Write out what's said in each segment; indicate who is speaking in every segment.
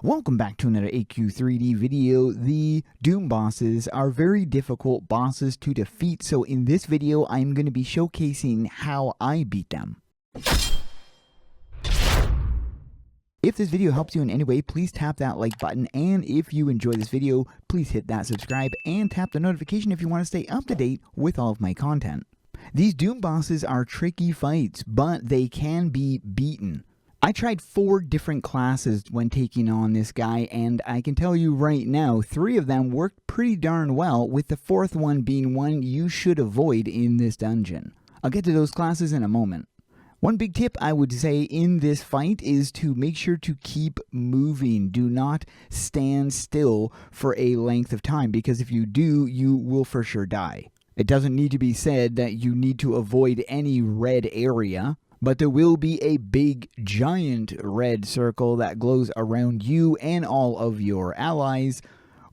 Speaker 1: Welcome back to another AQ3D video. The Doom bosses are very difficult bosses to defeat, so in this video I'm going to be showcasing how I beat them. If this video helps you in any way, please tap that like button, and if you enjoy this video, please hit that subscribe and tap the notification if you want to stay up to date with all of my content. These Doom bosses are tricky fights, but they can be beaten. I tried 4 different classes when taking on this guy, and I can tell you right now, 3 of them worked pretty darn well, with the 4th one being one you should avoid in this dungeon. I'll get to those classes in a moment. One big tip I would say in this fight is to make sure to keep moving. Do not stand still for a length of time, because if you do, you will for sure die. It doesn't need to be said that you need to avoid any red area, but there will be a big, giant red circle that glows around you and all of your allies,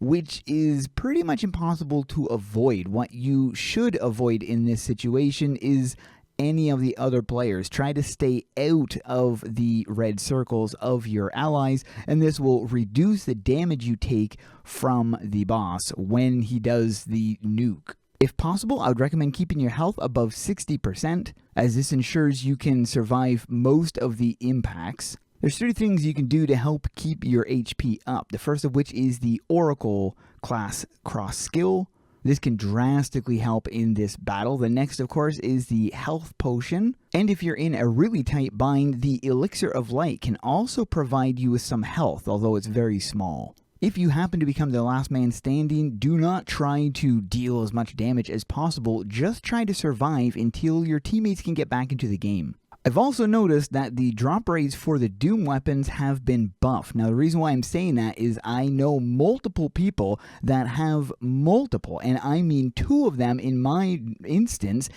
Speaker 1: which is pretty much impossible to avoid. What you should avoid in this situation is any of the other players. Try to stay out of the red circles of your allies, and this will reduce the damage you take from the boss when he does the nuke. If possible, I would recommend keeping your health above 60%, as this ensures you can survive most of the impacts. There's 3 things you can do to help keep your HP up, the first of which is the Oracle class cross skill. This can drastically help in this battle. The next, of course, is the health potion, and if you're in a really tight bind, the Elixir of Light can also provide you with some health, although it's very small. If you happen to become the last man standing, do not try to deal as much damage as possible. Just try to survive until your teammates can get back into the game. I've also noticed that the drop rates for the Doom weapons have been buffed. Now, the reason why I'm saying that is I know multiple people that have multiple, and I mean 2 of them in my instance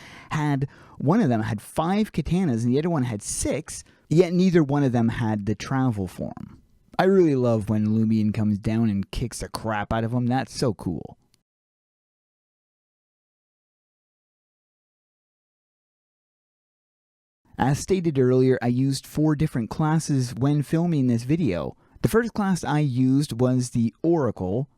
Speaker 1: one of them had 5 katanas and the other one had 6, yet neither one of them had the travel form. I really love when Lumion comes down and kicks the crap out of them. That's so cool. As stated earlier, I used 4 different classes when filming this video. The first class I used was the Oracle,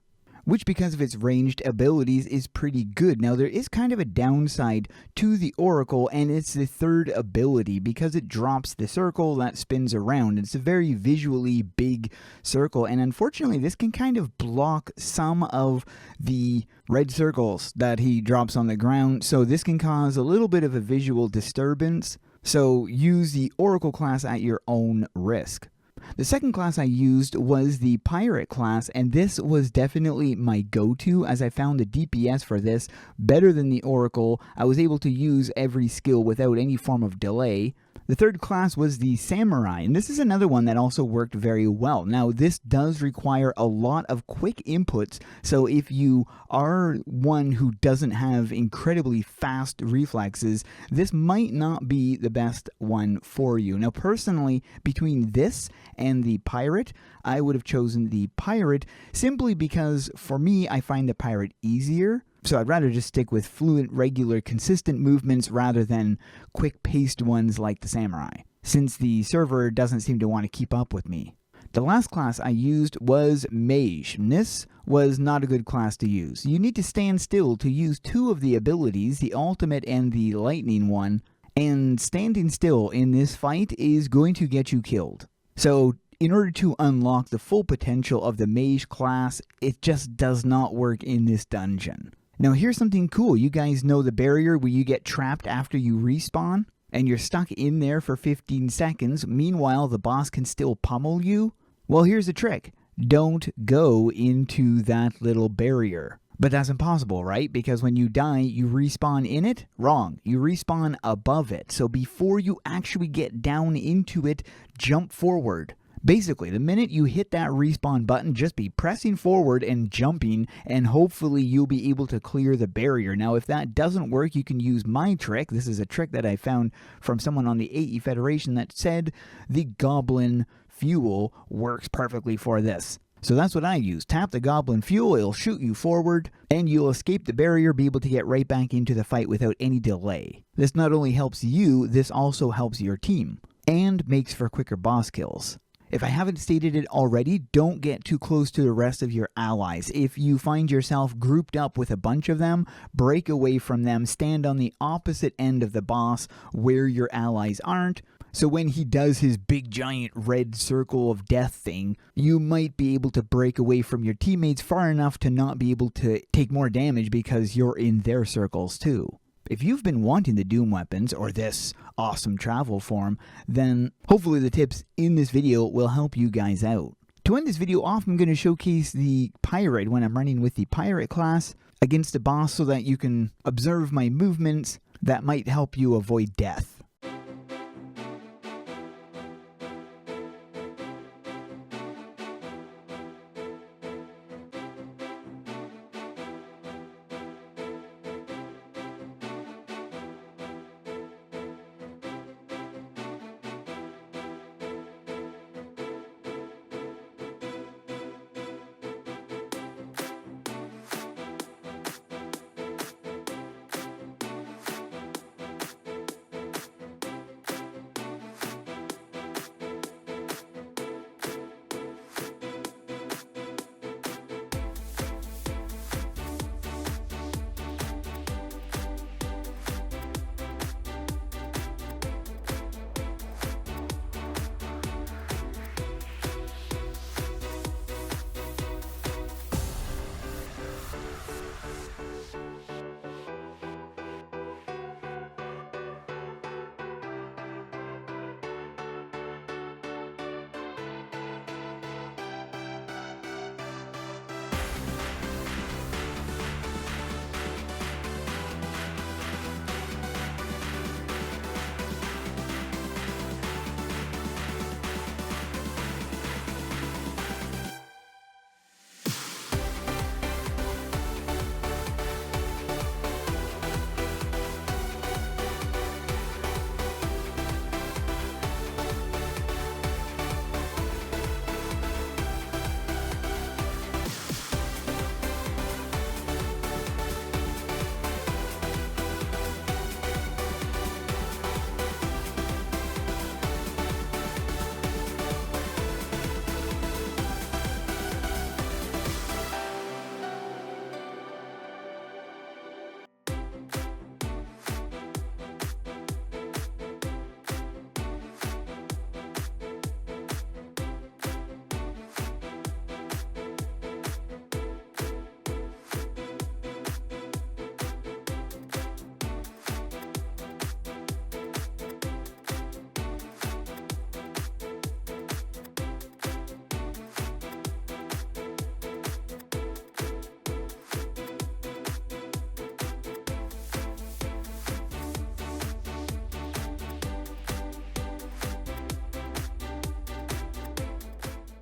Speaker 1: which because of its ranged abilities is pretty good. Now, there is kind of a downside to the Oracle, and it's the 3rd ability, because it drops the circle that spins around. It's a very visually big circle, and unfortunately this can kind of block some of the red circles that he drops on the ground, so this can cause a little bit of a visual disturbance. So use the Oracle class at your own risk. The second class I used was the Pirate class, and this was definitely my go-to, as I found the DPS for this better than the Oracle. I was able to use every skill without any form of delay. The third class was the Samurai, and this is another one that also worked very well. Now, this does require a lot of quick inputs, so if you are one who doesn't have incredibly fast reflexes, this might not be the best one for you. Now, personally, between this and the Pirate, I would have chosen the Pirate simply because, for me, I find the Pirate easier. So I'd rather just stick with fluent, regular, consistent movements rather than quick-paced ones like the Samurai, since the server doesn't seem to want to keep up with me. The last class I used was Mage, and this was not a good class to use. You need to stand still to use 2 of the abilities, the Ultimate and the Lightning one, and standing still in this fight is going to get you killed. So in order to unlock the full potential of the Mage class, it just does not work in this dungeon. Now, here's something cool. You guys know the barrier where you get trapped after you respawn, and you're stuck in there for 15 seconds. Meanwhile, the boss can still pummel you? Well, here's the trick. Don't go into that little barrier. But that's impossible, right? Because when you die, you respawn in it? Wrong. You respawn above it. So before you actually get down into it, jump forward. Basically, the minute you hit that respawn button, just be pressing forward and jumping, and hopefully you'll be able to clear the barrier. Now, if that doesn't work, you can use my trick. This is a trick that I found from someone on the AE Federation that said the Goblin Fuel works perfectly for this. So that's what I use. Tap the Goblin Fuel, it'll shoot you forward, and you'll escape the barrier, be able to get right back into the fight without any delay. This not only helps you, this also helps your team, and makes for quicker boss kills. If I haven't stated it already, don't get too close to the rest of your allies. If you find yourself grouped up with a bunch of them, break away from them, stand on the opposite end of the boss where your allies aren't. So when he does his big giant red circle of death thing, you might be able to break away from your teammates far enough to not be able to take more damage because you're in their circles too. If you've been wanting the Doom weapons, or this awesome travel form, then hopefully the tips in this video will help you guys out. To end this video off, I'm going to showcase the Pirate when I'm running with the Pirate class against a boss so that you can observe my movements that might help you avoid death.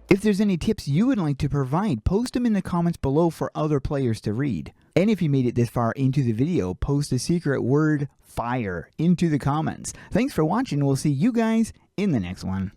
Speaker 1: If there's any tips you would like to provide, post them in the comments below for other players to read. And if you made it this far into the video, post a secret word, FIRE, into the comments. Thanks for watching, we'll see you guys in the next one.